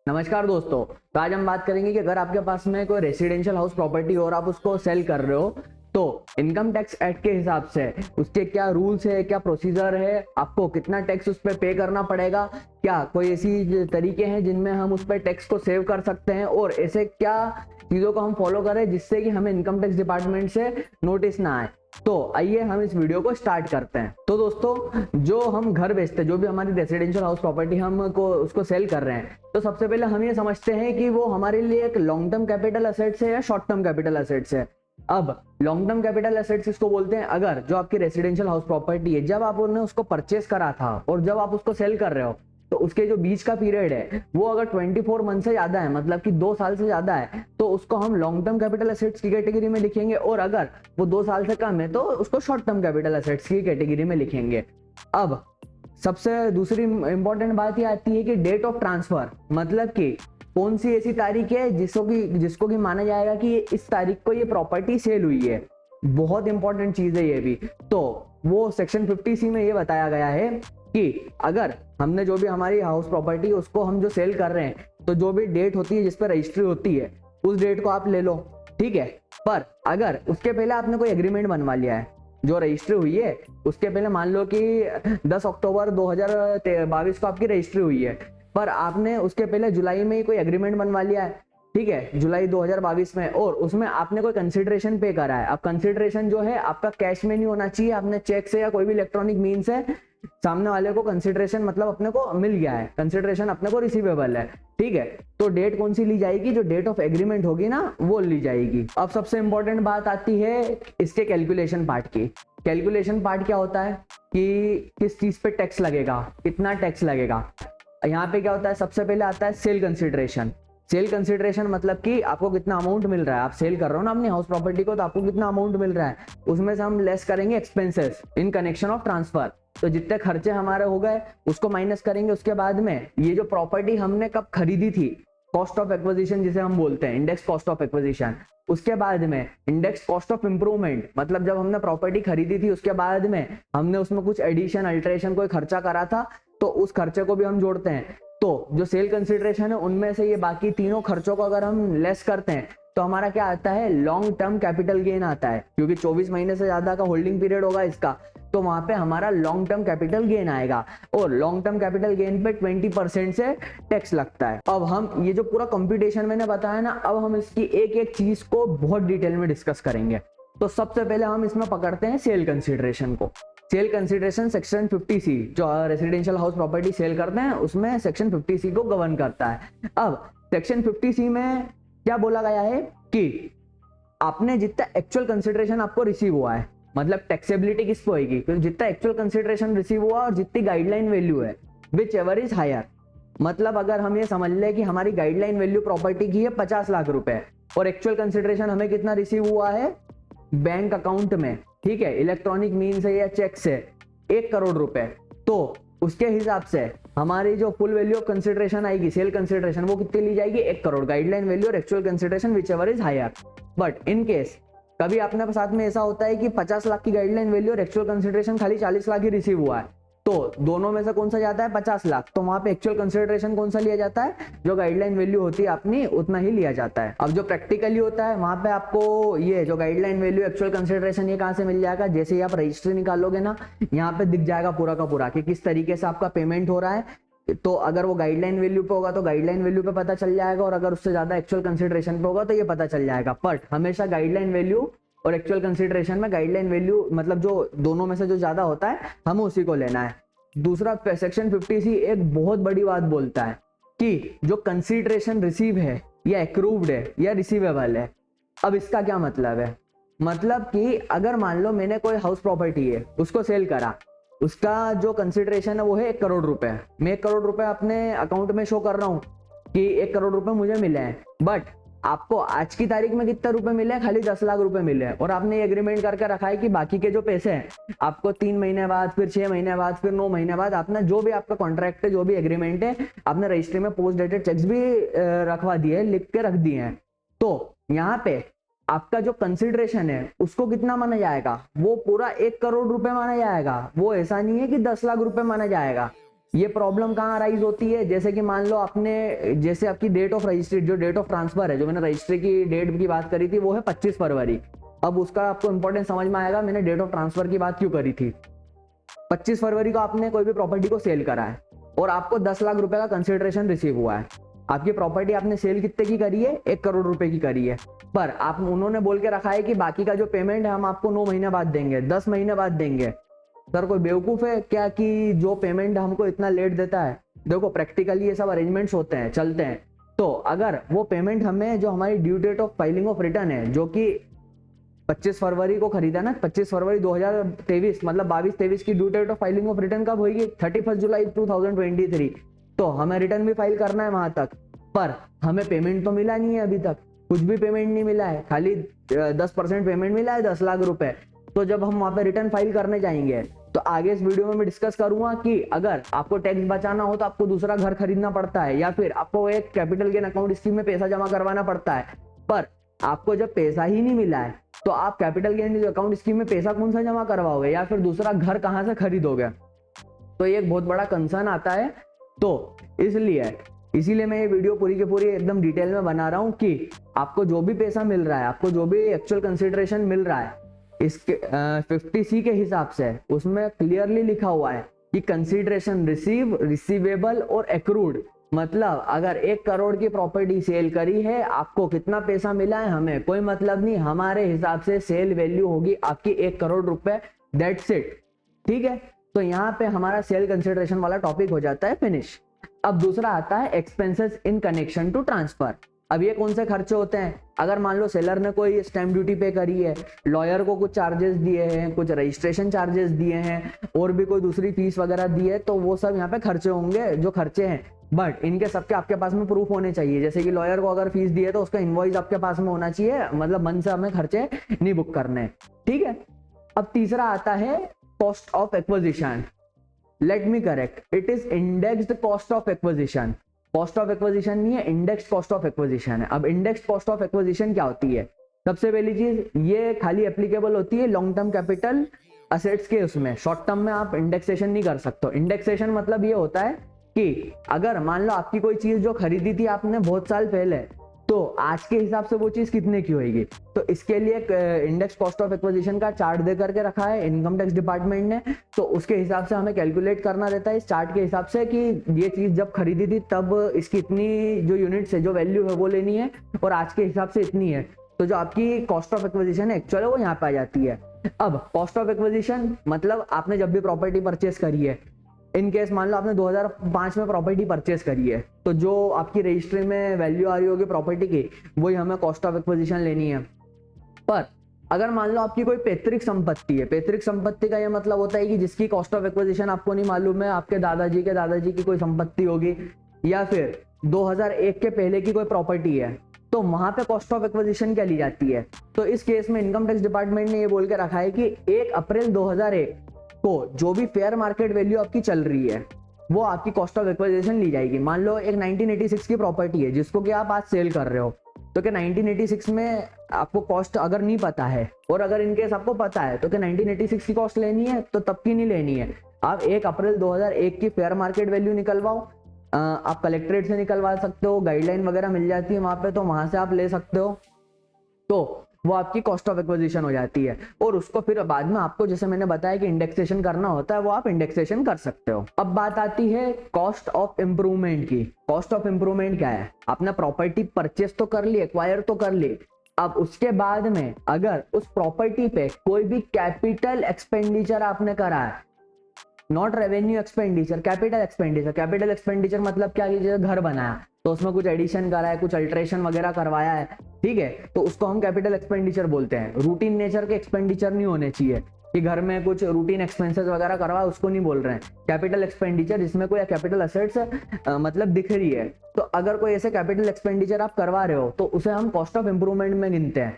नमस्कार दोस्तों। तो आज हम बात करेंगे कि अगर आपके पास में कोई रेसिडेंशियल हाउस प्रॉपर्टी और आप उसको सेल कर रहे हो तो इनकम टैक्स एक्ट के हिसाब से उसके क्या रूल्स है, क्या प्रोसीजर है, आपको कितना टैक्स उस पर पे करना पड़ेगा, क्या कोई ऐसी तरीके हैं जिनमें हम उस पर टैक्स को सेव कर सकते हैं और ऐसे क्या चीज़ों को हम फॉलो करें जिससे कि हमें इनकम टैक्स डिपार्टमेंट से नोटिस ना आए। तो आइए हम इस वीडियो को स्टार्ट करते हैं। तो दोस्तों, जो हम घर बेचते हैं, जो भी हमारी रेसिडेंशियल हाउस प्रॉपर्टी हमको उसको सेल कर रहे हैं, तो सबसे पहले हम ये समझते हैं कि वो हमारे लिए एक लॉन्ग टर्म कैपिटल एसेट्स है या शॉर्ट टर्म कैपिटल एसेट्स है। अब लॉन्ग टर्म कैपिटल एसेट्स इसको बोलते हैं अगर जो आपकी रेसिडेंशियल हाउस प्रॉपर्टी है, जब आपने उसको परचेस करा था और जब आप उसको सेल कर रहे हो तो उसके जो बीच का पीरियड है वो अगर 24 मंथ से ज्यादा है, मतलब कि 2 साल से ज्यादा है, तो उसको हम लॉन्ग टर्म कैपिटल एसेट्स की कैटेगरी में लिखेंगे, और अगर वो 2 साल से कम है तो उसको शॉर्ट टर्म कैपिटल एसेट्स की कैटेगरी में लिखेंगे। अब सबसे दूसरी इंपॉर्टेंट बात ये आती है कि डेट ऑफ ट्रांसफर, मतलब कि कौन सी ऐसी तारीख है जिसको कि माना जाएगा कि इस तारीख को ये प्रॉपर्टी सेल हुई है। बहुत इंपॉर्टेंट चीज है ये भी। तो वो सेक्शन 50C में ये बताया गया है कि अगर हमने जो भी हमारी हाउस प्रॉपर्टी उसको हम जो सेल कर रहे हैं, तो जो भी डेट होती है जिस पर रजिस्ट्री होती है उस डेट को आप ले लो, ठीक है। पर अगर उसके पहले आपने कोई एग्रीमेंट बनवा लिया है, जो रजिस्ट्री हुई है उसके पहले मान लो कि 10 अक्टूबर 2022 को आपकी रजिस्ट्री हुई है, पर आपने उसके पहले जुलाई में ही कोई एग्रीमेंट बनवा लिया है, ठीक है, जुलाई 2022 में, और उसमें आपने कोई कंसिडरेशन पे करा है। अब कंसिडरेशन जो है आपका कैश में नहीं होना चाहिए, आपने चेक से या कोई भी इलेक्ट्रॉनिक मीन से सामने वाले को कंसिडरेशन मतलब अपने को मिल गया है, कंसिडरेशन अपने को रिसीवेबल है, ठीक है। तो डेट कौन सी ली जाएगी? जो डेट ऑफ एग्रीमेंट होगी ना वो ली जाएगी। अब सबसे इंपॉर्टेंट बात आती है इसके कैलकुलेशन पार्ट की। कैलकुलेशन पार्ट क्या होता है कि किस चीज पे टैक्स लगेगा, कितना टैक्स लगेगा। यहाँ पे क्या होता है, सबसे पहले आता है सेल कंसिडरेशन। सेल कंसिडरेशन मतलब कि आपको कितना अमाउंट मिल रहा है, आप सेल कर रहे हो ना अपनी हाउस प्रॉपर्टी को, तो आपको कितना अमाउंट मिल रहा है, उसमें से हम लेस करेंगे expenses in connection of transfer. तो जितने खर्चे हमारे हो गए उसको माइनस करेंगे। उसके बाद में ये जो प्रॉपर्टी हमने कब खरीदी थी, कॉस्ट ऑफ एक्विजिशन जिसे हम बोलते हैं, इंडेक्स कॉस्ट ऑफ एक्विजिशन। उसके बाद में इंडेक्स कॉस्ट ऑफ इंप्रूवमेंट, मतलब जब हमने प्रॉपर्टी खरीदी थी उसके बाद में हमने उसमें कुछ एडिशन अल्टरेशन कोई खर्चा करा था, तो उस खर्चे को भी हम जोड़ते हैं। तो जो सेल कंसिडरेशन है उनमें से ये बाकी तीनों खर्चों को अगर हम लेस करते हैं तो हमारा क्या आता है, लॉन्ग टर्म कैपिटल गेन आता है, क्योंकि 24 महीने से ज्यादा का होल्डिंग पीरियड होगा इसका, तो वहां पे हमारा लॉन्ग टर्म कैपिटल गेन आएगा, और लॉन्ग टर्म कैपिटल गेन पे 20% से टैक्स लगता है। अब हम ये जो पूरा कंप्यूटेशन मैंने बताया ना, अब हम इसकी एक एक चीज को बहुत डिटेल में डिस्कस करेंगे। तो सबसे पहले हम इसमें पकड़ते हैं सेल कंसिडरेशन को। सेल कंसिडरेशन सेक्शन 50C, जो रेसिडेंशियल हाउस प्रॉपर्टी सेल करते हैं उसमें सेक्शन 50C को गवर्न करता है। अब सेक्शन 50C में क्या बोला गया है कि आपने जितना एक्चुअल कंसिडरेशन आपको रिसीव हुआ है, मतलब टैक्सेबिलिटी किस पे होगी, क्योंकि जितना एक्चुअल कंसिडरेशन रिसीव हुआ और जितनी गाइडलाइन वैल्यू है, विच एवर इज हायर। मतलब अगर हम ये समझ लें कि हमारी गाइडलाइन वैल्यू प्रॉपर्टी की है 50 लाख रुपए और एक्चुअल कंसिडरेशन हमें कितना रिसीव हुआ है बैंक अकाउंट में, ठीक है, इलेक्ट्रॉनिक मीन से या चेक से 1 करोड़ रुपए, तो उसके हिसाब से हमारी जो फुल वैल्यू ऑफ कंसिडरेशन आएगी सेल कंसिडरेशन वो कितनी ली जाएगी, 1 करोड़। गाइडलाइन वैल्यू और actual consideration whichever is higher. But in case कभी अपने साथ में ऐसा होता है कि 50 लाख की गाइडलाइन वैल्यू और एक्चुअल कंसिडरेशन खाली 40 लाख ही रिसीव हुआ है, तो दोनों में से कौन सा जाता है, 50 लाख, तो वहां पे एक्चुअल कंसिडरेशन कौन सा लिया जाता है, जो गाइडलाइन वैल्यू होती है अपनी उतना ही लिया जाता है। अब जो प्रैक्टिकली होता है वहां पे आपको ये जो गाइडलाइन वैल्यू एक्चुअल कंसिडरेशन ये कहां से मिल जाएगा, जैसे ही आप रजिस्ट्री निकालोगे ना, यहाँ पे दिख जाएगा पूरा का पूरा कि किस तरीके से आपका पेमेंट हो रहा है। तो अगर वो गाइडलाइन वैल्यू पे होगा तो गाइडलाइन वैल्यू पे पता चल जाएगा, और अगर उससे ज्यादा एक्चुअल कंसिडरेशन पे होगा तो ये पता चल जाएगा। बट हमेशा गाइडलाइन वैल्यू और एक्चुअल कंसिडरेशन में गाइडलाइन वैल्यू मतलब जो दोनों में से जो ज्यादा होता है हमें उसी को लेना है। दूसरा सेक्शन 50C एक बहुत बड़ी बात बोलता है कि जो कंसिडरेशन रिसीव है या एक्रूव्ड है या रिसीवेबल है। अब इसका क्या मतलब है, मतलब कि अगर मान लो मैंने कोई हाउस प्रॉपर्टी है उसको सेल करा, उसका जो कंसिडरेशन है वो है 1 करोड़ रुपए, मैं 1 करोड़ रुपए अपने अकाउंट में शो कर रहा हूँ कि 1 करोड़ रुपए मुझे मिले हैं, बट आपको आज की तारीख में कितने रुपए मिले हैं, खाली 10 लाख रुपए मिले हैं, और आपने एग्रीमेंट करके रखा है कि बाकी के जो पैसे हैं आपको 3 महीने बाद, फिर 6 महीने बाद, फिर 9 महीने बाद, आपने जो भी आपका कॉन्ट्रैक्ट है, जो भी एग्रीमेंट है, आपने रजिस्ट्री में पोस्ट डेटेड चेक्स भी रखवा दिए, लिख के रख दिए हैं। तो यहाँ पे आपका जो कंसिडरेशन है उसको कितना माना जाएगा, वो पूरा 1 करोड़ रुपए माना जाएगा। वो ऐसा नहीं है कि 10 लाख रुपए माना जाएगा, ये प्रॉब्लम कहाँ अराइज होती है, जैसे कि मान लो आपने, जैसे आपकी डेट ऑफ रजिस्ट्री, जो डेट ऑफ ट्रांसफर है, जो मैंने रजिस्ट्री की डेट की बात करी थी वो है 25 फरवरी। अब उसका आपको इंपॉर्टेंस समझ में आएगा मैंने डेट ऑफ ट्रांसफर की बात क्यों करी थी। 25 फरवरी को आपने कोई भी प्रॉपर्टी को सेल करा है और आपको 10 लाख रुपए का कंसिडरेशन रिसीव हुआ है। आपकी प्रॉपर्टी आपने सेल कितने की करी है, 1 करोड़ रुपए की करी है, पर आप उन्होंने बोल के रखा है कि बाकी का जो पेमेंट है हम आपको 9 महीने बाद देंगे, 10 महीने बाद देंगे। सर कोई बेवकूफ है क्या कि जो पेमेंट हमको इतना लेट देता है। देखो प्रैक्टिकली ये सब अरेंजमेंट्स होते हैं, चलते हैं। तो अगर वो पेमेंट हमें, जो हमारी due date of filing of return है, जो कि 25 फरवरी को खरीदा ना, 25 फरवरी 2023, मतलब 22-23 की due date of filing of return कब होगी, 31 जुलाई 2023। तो हमें रिटर्न भी फाइल करना है वहां तक, पर हमें पेमेंट तो मिला नहीं है अभी तक, कुछ भी पेमेंट नहीं मिला है, खाली 10% पेमेंट मिला है, 10 लाख रुपए। तो जब हम वहां पे रिटर्न फाइल करने जाएंगे तो आगे इस वीडियो में मैं डिस्कस करूंगा कि अगर आपको टैक्स बचाना हो तो आपको दूसरा घर खरीदना पड़ता है, या फिर आपको एक कैपिटल गेन अकाउंट स्कीम में पैसा जमा करवाना पड़ता है। पर आपको जब पैसा ही नहीं मिला है तो आप कैपिटल गेन अकाउंट स्कीम में पैसा कौन सा जमा करवाओगे, या फिर दूसरा घर कहां से खरीदोगे। तो ये एक बहुत बड़ा कंसर्न आता है। तो इसीलिए मैं ये वीडियो पूरी की पूरी एकदम डिटेल में बना रहा हूं कि आपको जो भी पैसा मिल रहा है, आपको जो भी एक्चुअल कंसिडरेशन मिल रहा है, इसके 50C के हिसाब से उसमें क्लियरली लिखा हुआ है कि कंसिडरेशन रिसीव, रिसीवेबल और एक्रूड। मतलब अगर 1 करोड़ की प्रॉपर्टी सेल करी है, आपको कितना पैसा मिला है हमें कोई मतलब नहीं, हमारे हिसाब से सेल वैल्यू होगी आपकी 1 करोड़ रुपए, दैट्स इट। ठीक है, तो यहाँ पे हमारा सेल कंसिडरेशन वाला टॉपिक हो जाता है फिनिश। अब दूसरा आता है expenses in connection to transfer. अब ये कौन से खर्चे होते हैं, अगर मान लो सेलर ने कोई स्टैम्प ड्यूटी पे करी है, लॉयर को कुछ चार्जेस दिए हैं, कुछ रजिस्ट्रेशन चार्जेस दिए हैं, और भी कोई दूसरी फीस वगैरह दी है, तो वो सब यहाँ पे खर्चे होंगे जो खर्चे हैं। बट इनके सबके आपके पास में प्रूफ होने चाहिए। जैसे कि लॉयर को अगर फीस दी है तो उसका इनवॉइस आपके पास में होना चाहिए, मतलब मन से हमें खर्चे नहीं बुक करने। ठीक है, अब तीसरा आता है cost of acquisition. Let me correct, it is indexed cost of acquisition. Cost of acquisition नहीं है, इंडेक्स कॉस्ट ऑफ एक्विजिशन है। अब इंडेक्स कॉस्ट ऑफ एक्विजिशन क्या होती है, सबसे पहली चीज ये खाली एप्लीकेबल होती है लॉन्ग टर्म कैपिटल असेट्स के, उसमें शॉर्ट टर्म में आप इंडेक्सेशन नहीं कर सकते। इंडेक्सेशन मतलब ये होता है कि अगर मान लो आपकी कोई चीज जो खरीदी थी आपने बहुत साल पहले, तो आज के हिसाब से वो चीज कितने की होगी, तो इसके लिए इंडेक्स कॉस्ट ऑफ एक्विजिशन का चार्ट दे करके रखा है इनकम टैक्स डिपार्टमेंट ने। तो उसके हिसाब से हमें कैलकुलेट करना रहता है इस चार्ट के हिसाब से कि ये चीज जब खरीदी थी तब इसकी इतनी जो यूनिट्स है, जो वैल्यू है वो लेनी है, और आज के हिसाब से इतनी है। तो जो आपकी कॉस्ट ऑफ एक्विजिशन है एक्चुअल वो यहाँ पे आ जाती है। अब कॉस्ट ऑफ एक्विजिशन मतलब आपने जब भी प्रॉपर्टी परचेस करी है, इन केस मान लो आपने 2005 में प्रॉपर्टी परचेस करी है, तो जो आपकी रजिस्ट्री में वैल्यू आ रही होगी प्रॉपर्टी की, वही हमें कॉस्ट ऑफ एक्विजिशन लेनी है। पर अगर मान लो आपकी कोई पैतृक संपत्ति है, पैतृक संपत्ति का ये मतलब होता है कि जिसकी कॉस्ट ऑफ एक्विजिशन आपको नहीं मालूम है, आपके दादाजी के दादाजी की कोई संपत्ति होगी, या फिर 2001 के पहले की कोई प्रॉपर्टी है, तो वहां पे कॉस्ट ऑफ एक्विजिशन क्या ली जाती है। तो इस केस में इनकम टैक्स डिपार्टमेंट ने ये बोल के रखा है कि 1 अप्रैल 2001 को जो भी फेयर मार्केट वैल्यू आपकी चल रही है वो आपकी कॉस्ट ऑफ एक्विजिशन ली जाएगी। मान लो एक 1986 की प्रॉपर्टी है जिसको कि आप आज सेल कर रहे हो, तो क्या 1986 में आपको कॉस्ट अगर नहीं पता है, और अगर इनकेस आपको पता है, तो क्या 1986 की कॉस्ट लेनी है, तो तब की नहीं लेनी है। आप 1 अप्रैल 2001 की फेयर मार्केट वैल्यू निकलवाओ, आप कलेक्ट्रेट से निकलवा सकते हो, गाइडलाइन वगैरह मिल जाती है वहां पे, तो वहां से आप ले सकते हो। तो वो आपकी कॉस्ट ऑफ एक्विजिशन हो जाती है, और उसको फिर बाद में आपको, जैसे मैंने बताया कि इंडेक्सेशन करना होता है, वो आप इंडेक्सेशन कर सकते हो। अब बात आती है कॉस्ट ऑफ इंप्रूवमेंट की। कॉस्ट ऑफ इंप्रूवमेंट क्या है, आपने प्रॉपर्टी परचेस तो कर ली, एक्वायर तो कर ली, अब उसके बाद में अगर उस प्रॉपर्टी पे कोई भी कैपिटल एक्सपेंडिचर आपने करा है, not revenue expenditure, capital expenditure. Capital expenditure मतलब क्या, जैसे घर बनाया तो उसमें कुछ एडिशन करा है, कुछ अल्ट्रेशन वगैरह करवाया है, ठीक है, तो उसको हम कैपिटल एक्सपेंडिचर बोलते हैं। रूटीन नेचर के एक्सपेंडिचर नहीं होने चाहिए कि घर में कुछ रूटीन एक्सपेंसेस वगैरह करवा, उसको नहीं बोल रहे हैं। कैपिटल एक्सपेंडिचर जिसमें कोई कैपिटल असेट्स मतलब दिख रही है, तो अगर कोई ऐसे कैपिटल एक्सपेंडिचर आप करवा रहे हो तो उसे हम कॉस्ट ऑफ इंप्रूवमेंट में गिनते हैं।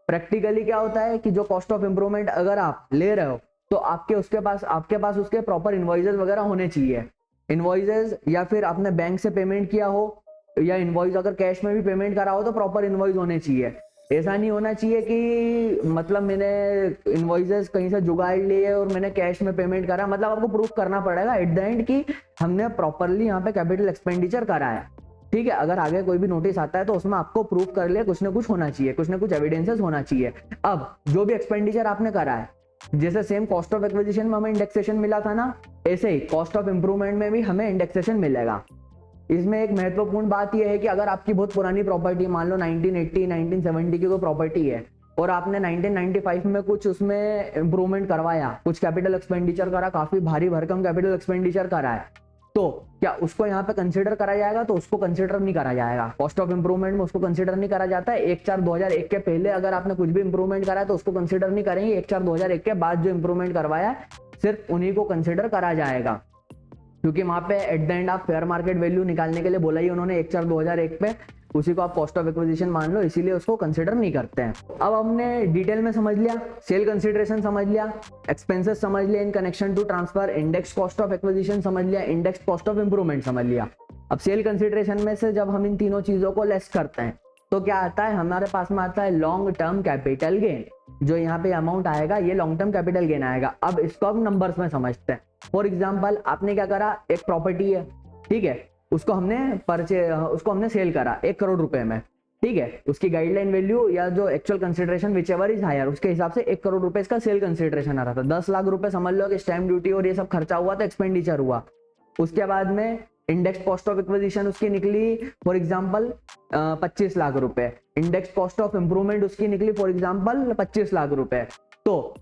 प्रैक्टिकली क्या होता है कि जो कॉस्ट ऑफ इंप्रूवमेंट अगर आप ले रहे हो तो आपके पास उसके प्रॉपर इनवॉइसेस वगैरह होने चाहिए। इनवॉइसेस, या फिर आपने बैंक से पेमेंट किया हो, या इनवॉइस अगर कैश में भी पेमेंट करा हो तो प्रॉपर इनवॉइस होने चाहिए। ऐसा नहीं होना चाहिए कि मतलब मैंने इनवॉइसेस कहीं से जुगाड़ लिए और मैंने कैश में पेमेंट करा, मतलब आपको प्रूफ करना पड़ेगा एट द एंड कि हमने प्रॉपरली यहाँ पे कैपिटल एक्सपेंडिचर करा है। ठीक है, अगर आगे कोई भी नोटिस आता है तो उसमें आपको प्रूफ कर लिया कुछ ना कुछ होना चाहिए, कुछ ना कुछ एविडेंसेस होना चाहिए। अब जो भी एक्सपेंडिचर आपने करा है, जैसे सेम कॉस्ट ऑफ एक्विजिशन में हमें इंडेक्सेशन मिला था ना, ऐसे ही कॉस्ट ऑफ इंप्रूवमेंट में भी हमें इंडेक्सेशन मिलेगा। इसमें एक महत्वपूर्ण बात यह है कि अगर आपकी बहुत पुरानी प्रॉपर्टी, मान लो 1980 1970 की कोई प्रॉपर्टी है और आपने 1995 में कुछ उसमें इंप्रूवमेंट करवाया, कुछ कैपिटल एक्सपेंडिचर करा, काफी भारी भरकम कैपिटल एक्सपेंडिचर करा है, तो क्या उसको यहाँ पे कंसीडर करा जाएगा? तो उसको कंसीडर नहीं करा जाएगा। कॉस्ट ऑफ इंप्रूवमेंट में उसको कंसीडर नहीं करा जाता है। 1/4/2001 के पहले अगर आपने कुछ भी इंप्रूवमेंट करा है तो उसको कंसीडर नहीं करेंगे। 1/4/2001 के बाद जो इंप्रूवमेंट करवाया सिर्फ उन्हीं को कंसीडर करा जाएगा, क्योंकि वहां पे एट द एंड आप फेयर मार्केट वैल्यू निकालने के लिए बोला ही उन्होंने 1/4/2001 पे, उसी को आप कॉस्ट ऑफ एक्विजिशन मान लो, इसीलिए उसको कंसीडर नहीं करते हैं। अब हमने डिटेल में समझ लिया, सेल कंसीडरेशन समझ लिया, एक्सपेंसेस समझ लिया in connection to transfer, index cost of acquisition समझ लिया, इंडेक्स कॉस्ट ऑफ इंप्रूवमेंट समझ लिया। अब सेल कंसीडरेशन में से जब हम इन तीनों चीजों को लेस करते हैं तो क्या आता है? हमारे पास में आता है लॉन्ग टर्म कैपिटल गेन। जो यहाँ पे अमाउंट आएगा ये लॉन्ग टर्म कैपिटल गेन आएगा। अब इसको हम नंबर्स में समझते हैं। फॉर एग्जाम्पल, आपने क्या करा, एक प्रॉपर्टी है, ठीक है, उसको हमने सेल करा 1 करोड़ रुपए में, ठीक है, उसकी गाइडलाइन वैल्यू या जो actual consideration whichever is higher, उसके हिसाब से 1 करोड़ रुपए इसका सेल कंसिडरेशन आ रहा था। 10 लाख रुपए समझ लो कि स्टैम्प ड्यूटी और ये सब खर्चा हुआ तो एक्सपेंडिचर हुआ। उसके बाद में इंडेक्स कॉस्ट ऑफ एक्विजिशन उसकी निकली फॉर एग्जांपल 25 लाख रुपए, इंडेक्स कॉस्ट ऑफ इंप्रूवमेंट उसकी निकली फॉर एग्जांपल 25 लाख रुपए। तो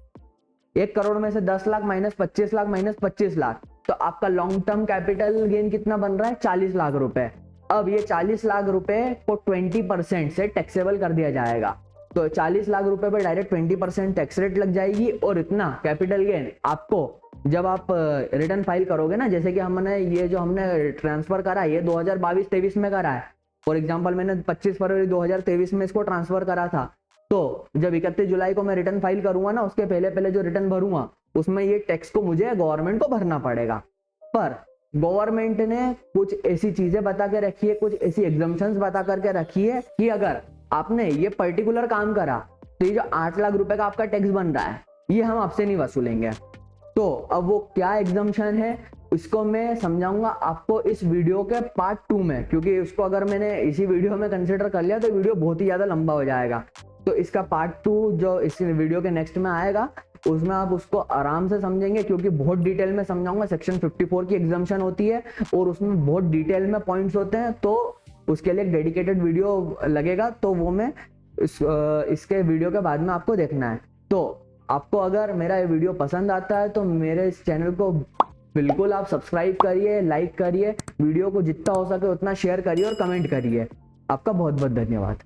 1 करोड़ में से 10 लाख माइनस 25 लाख माइनस 25 लाख, तो आपका लॉन्ग टर्म कैपिटल गेन कितना बन रहा है? 40 लाख रुपए। अब ये 40 लाख रुपए को 20% से टैक्सेबल कर दिया जाएगा। तो 40 लाख रुपए पे डायरेक्ट 20% टैक्स रेट लग जाएगी और इतना कैपिटल गेन आपको जब आप रिटर्न फाइल करोगे ना, जैसे कि हमने ट्रांसफर करा ये 2022-23 में करा है, फॉर एग्जांपल मैंने 25 फरवरी 2023 में इसको ट्रांसफर करा था, तो जब 31 जुलाई को मैं रिटर्न फाइल करूंगा ना, उसके पहले पहले जो रिटर्न भरूंगा उसमें ये टैक्स को मुझे गवर्नमेंट को भरना पड़ेगा। पर गवर्नमेंट ने कुछ ऐसी चीजें बता के रखी है, कुछ ऐसी एग्जम्पशंस बता करके रखी है कि अगर आपने ये पर्टिकुलर काम करा तो ये जो 8 लाख रुपए का आपका टैक्स बन रहा है ये हम आपसे नहीं वसूलेंगे। तो अब वो क्या एग्जम्पशन है इसको मैं समझाऊंगा आपको इस वीडियो के पार्ट 2 में, क्योंकि उसको अगर मैंने इसी वीडियो में कंसिडर कर लिया तो वीडियो बहुत ही ज्यादा लंबा हो जाएगा। तो इसका पार्ट 2 जो इस वीडियो के नेक्स्ट में आएगा उसमें आप उसको आराम से समझेंगे, क्योंकि बहुत डिटेल में समझाऊंगा। सेक्शन 54 की एग्जम्पशन होती है और उसमें बहुत डिटेल में पॉइंट्स होते हैं, तो उसके लिए एक डेडिकेटेड वीडियो लगेगा, तो वो मैं इसके वीडियो के बाद में आपको देखना है। तो आपको अगर मेरा ये वीडियो पसंद आता है तो मेरे इस चैनल को बिल्कुल आप सब्सक्राइब करिए, लाइक करिए, वीडियो को जितना हो सके उतना शेयर करिए और कमेंट करिए। आपका बहुत बहुत धन्यवाद।